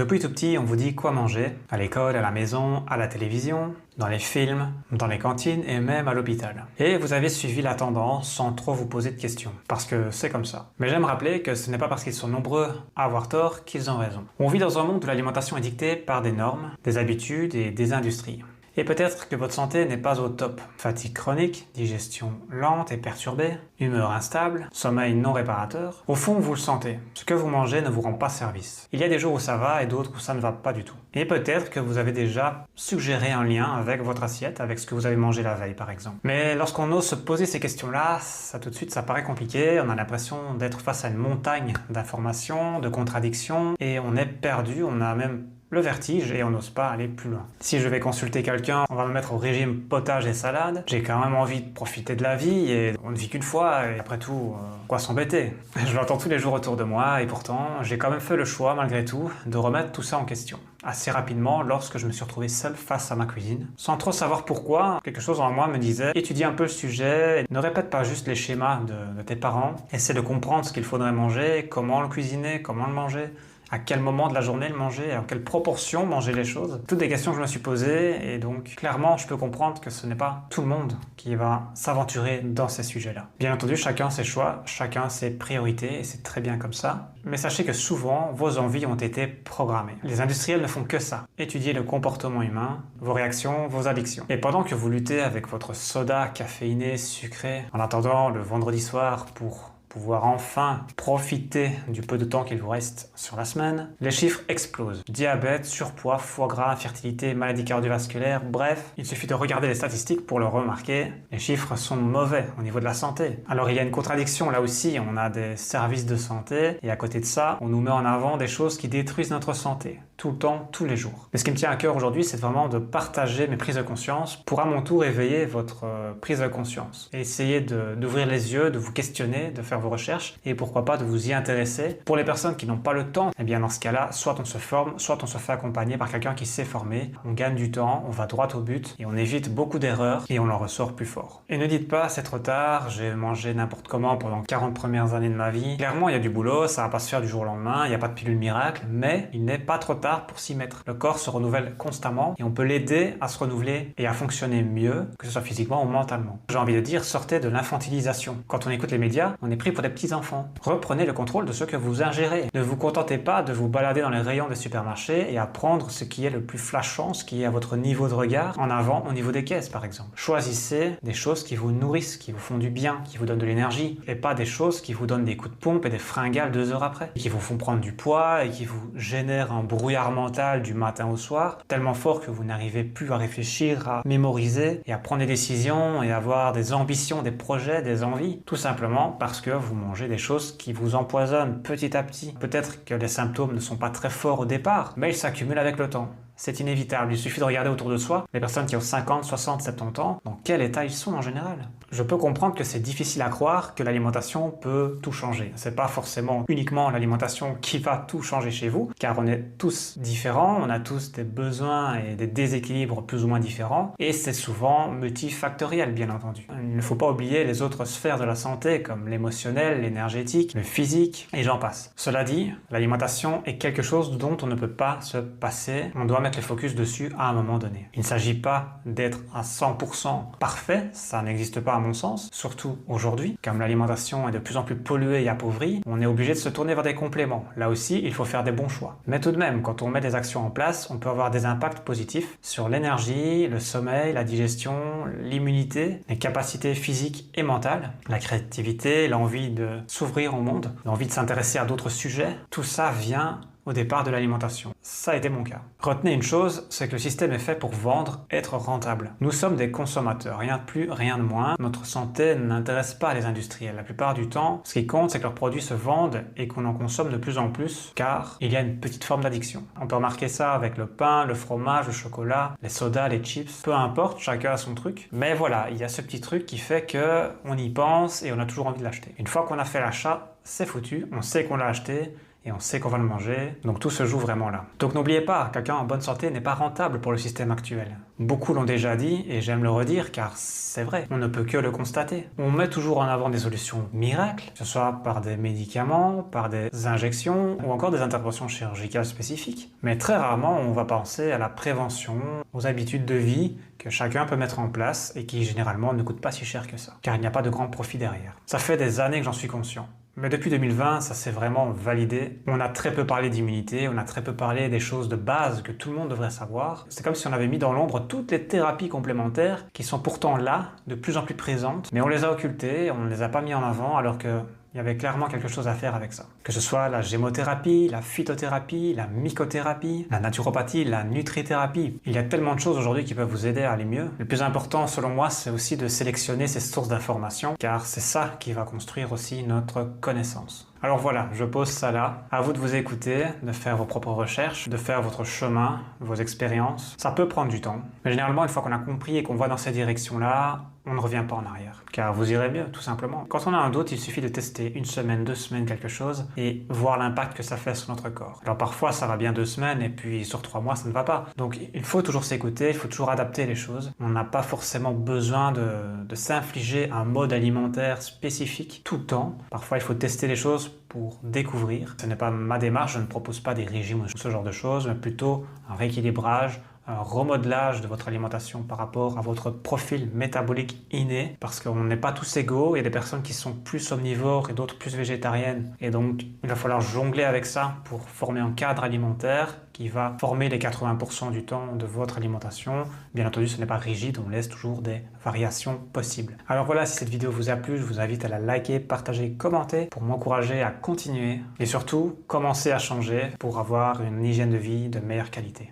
Depuis tout petit, on vous dit quoi manger, à l'école, à la maison, à la télévision, dans les films, dans les cantines et même à l'hôpital. Et vous avez suivi la tendance sans trop vous poser de questions, parce que c'est comme ça. Mais j'aime rappeler que ce n'est pas parce qu'ils sont nombreux à avoir tort qu'ils ont raison. On vit dans un monde où l'alimentation est dictée par des normes, des habitudes et des industries. Et peut-être que votre santé n'est pas au top. Fatigue chronique, digestion lente et perturbée, humeur instable, sommeil non réparateur. Au fond, vous le sentez. Ce que vous mangez ne vous rend pas service. Il y a des jours où ça va et d'autres où ça ne va pas du tout. Et peut-être que vous avez déjà suggéré un lien avec votre assiette, avec ce que vous avez mangé la veille par exemple. Mais lorsqu'on ose se poser ces questions-là, ça tout de suite ça paraît compliqué, on a l'impression d'être face à une montagne d'informations, de contradictions, et on est perdu, on a même le vertige et on n'ose pas aller plus loin. Si je vais consulter quelqu'un, on va me mettre au régime potage et salade, j'ai quand même envie de profiter de la vie et on ne vit qu'une fois et après tout, quoi s'embêter? Je l'entends tous les jours autour de moi et pourtant, j'ai quand même fait le choix malgré tout de remettre tout ça en question. Assez rapidement, lorsque je me suis retrouvé seul face à ma cuisine, sans trop savoir pourquoi, quelque chose en moi me disait étudie un peu le sujet, ne répète pas juste les schémas de tes parents, essaie de comprendre ce qu'il faudrait manger, comment le cuisiner, comment le manger, à quel moment de la journée le manger, à quelle proportion manger les choses. Toutes des questions que je me suis posées et donc clairement je peux comprendre que ce n'est pas tout le monde qui va s'aventurer dans ces sujets-là. Bien entendu, chacun ses choix, chacun ses priorités et c'est très bien comme ça. Mais sachez que souvent, vos envies ont été programmées. Les industriels ne font que ça. Étudier le comportement humain, vos réactions, vos addictions. Et pendant que vous luttez avec votre soda caféiné, sucré, en attendant le vendredi soir pour pouvoir enfin profiter du peu de temps qu'il vous reste sur la semaine, les chiffres explosent. Diabète, surpoids, foie gras, infertilité, maladies cardiovasculaires, bref, il suffit de regarder les statistiques pour le remarquer, les chiffres sont mauvais au niveau de la santé. Alors il y a une contradiction là aussi, on a des services de santé et à côté de ça, on nous met en avant des choses qui détruisent notre santé, tout le temps, tous les jours. Mais ce qui me tient à cœur aujourd'hui, c'est vraiment de partager mes prises de conscience pour à mon tour éveiller votre prise de conscience et essayer d'ouvrir les yeux, de vous questionner, de faire vos recherches et pourquoi pas de vous y intéresser. Pour les personnes qui n'ont pas le temps, eh bien dans ce cas-là, soit on se forme, soit on se fait accompagner par quelqu'un qui s'est formé. On gagne du temps, on va droit au but et on évite beaucoup d'erreurs et on en ressort plus fort. Et ne dites pas c'est trop tard, j'ai mangé n'importe comment pendant 40 premières années de ma vie. Clairement, il y a du boulot, ça va pas se faire du jour au lendemain, il n'y a pas de pilule miracle, mais il n'est pas trop tard pour s'y mettre. Le corps se renouvelle constamment et on peut l'aider à se renouveler et à fonctionner mieux, que ce soit physiquement ou mentalement. J'ai envie de dire, sortez de l'infantilisation. Quand on écoute les médias, on est pris pour des petits enfants. Reprenez le contrôle de ce que vous ingérez. Ne vous contentez pas de vous balader dans les rayons des supermarchés et à prendre ce qui est le plus flashant, ce qui est à votre niveau de regard, en avant au niveau des caisses par exemple. Choisissez des choses qui vous nourrissent, qui vous font du bien, qui vous donnent de l'énergie, et pas des choses qui vous donnent des coups de pompe et des fringales 2 heures après, qui vous font prendre du poids et qui vous génèrent un brouillard mental du matin au soir, tellement fort que vous n'arrivez plus à réfléchir, à mémoriser et à prendre des décisions et avoir des ambitions, des projets, des envies, tout simplement parce que vous mangez des choses qui vous empoisonnent petit à petit. Peut-être que les symptômes ne sont pas très forts au départ, mais ils s'accumulent avec le temps. C'est inévitable, il suffit de regarder autour de soi les personnes qui ont 50, 60, 70 ans, dans quel état ils sont en général. Je peux comprendre que c'est difficile à croire que l'alimentation peut tout changer. C'est pas forcément uniquement l'alimentation qui va tout changer chez vous, car on est tous différents, on a tous des besoins et des déséquilibres plus ou moins différents, et c'est souvent multifactoriel bien entendu. Il ne faut pas oublier les autres sphères de la santé comme l'émotionnel, l'énergétique, le physique, et j'en passe. Cela dit, l'alimentation est quelque chose dont on ne peut pas se passer, on doit mettre le focus dessus à un moment donné. Il ne s'agit pas d'être à 100% parfait, ça n'existe pas à mon sens, surtout aujourd'hui. Comme l'alimentation est de plus en plus polluée et appauvrie, on est obligé de se tourner vers des compléments. Là aussi, il faut faire des bons choix. Mais tout de même, quand on met des actions en place, on peut avoir des impacts positifs sur l'énergie, le sommeil, la digestion, l'immunité, les capacités physiques et mentales, la créativité, l'envie de s'ouvrir au monde, l'envie de s'intéresser à d'autres sujets. Tout ça vient au départ de l'alimentation. Ça a été mon cas. Retenez une chose, c'est que le système est fait pour vendre, être rentable. Nous sommes des consommateurs, rien de plus, rien de moins. Notre santé n'intéresse pas les industriels. La plupart du temps, ce qui compte, c'est que leurs produits se vendent et qu'on en consomme de plus en plus, car il y a une petite forme d'addiction. On peut remarquer ça avec le pain, le fromage, le chocolat, les sodas, les chips, peu importe, chacun a son truc. Mais voilà, il y a ce petit truc qui fait que on y pense et on a toujours envie de l'acheter. Une fois qu'on a fait l'achat, c'est foutu, on sait qu'on l'a acheté, et on sait qu'on va le manger, donc tout se joue vraiment là. Donc n'oubliez pas, quelqu'un en bonne santé n'est pas rentable pour le système actuel. Beaucoup l'ont déjà dit, et j'aime le redire car c'est vrai, on ne peut que le constater. On met toujours en avant des solutions miracles, que ce soit par des médicaments, par des injections, ou encore des interventions chirurgicales spécifiques. Mais très rarement on va penser à la prévention, aux habitudes de vie que chacun peut mettre en place et qui généralement ne coûtent pas si cher que ça, car il n'y a pas de grand profit derrière. Ça fait des années que j'en suis conscient. Mais depuis 2020, ça s'est vraiment validé. On a très peu parlé d'immunité, on a très peu parlé des choses de base que tout le monde devrait savoir. C'est comme si on avait mis dans l'ombre toutes les thérapies complémentaires qui sont pourtant là, de plus en plus présentes, mais on les a occultées, on ne les a pas mis en avant alors que il y avait clairement quelque chose à faire avec ça. Que ce soit la gémothérapie, la phytothérapie, la mycothérapie, la naturopathie, la nutrithérapie. Il y a tellement de choses aujourd'hui qui peuvent vous aider à aller mieux. Le plus important, selon moi, c'est aussi de sélectionner ces sources d'informations, car c'est ça qui va construire aussi notre connaissance. Alors voilà, je pose ça là. À vous de vous écouter, de faire vos propres recherches, de faire votre chemin, vos expériences. Ça peut prendre du temps. Mais généralement, une fois qu'on a compris et qu'on va dans cette direction-là, on ne revient pas en arrière. Car vous irez mieux, tout simplement. Quand on a un doute, il suffit de tester 1 semaine, 2 semaines quelque chose et voir l'impact que ça fait sur notre corps. Alors parfois, ça va bien 2 semaines et puis sur 3 mois, ça ne va pas. Donc il faut toujours s'écouter, il faut toujours adapter les choses. On n'a pas forcément besoin de s'infliger un mode alimentaire spécifique tout le temps. Parfois, il faut tester les choses pour découvrir. Ce n'est pas ma démarche, je ne propose pas des régimes ou ce genre de choses, mais plutôt un rééquilibrage, un remodelage de votre alimentation par rapport à votre profil métabolique inné, parce qu'on n'est pas tous égaux, il y a des personnes qui sont plus omnivores et d'autres plus végétariennes, et donc il va falloir jongler avec ça pour former un cadre alimentaire qui va former les 80% du temps de votre alimentation. Bien entendu, ce n'est pas rigide, on laisse toujours des variations possibles. Alors voilà, si cette vidéo vous a plu, je vous invite à la liker, partager, commenter pour m'encourager à continuer, et surtout, commencer à changer pour avoir une hygiène de vie de meilleure qualité.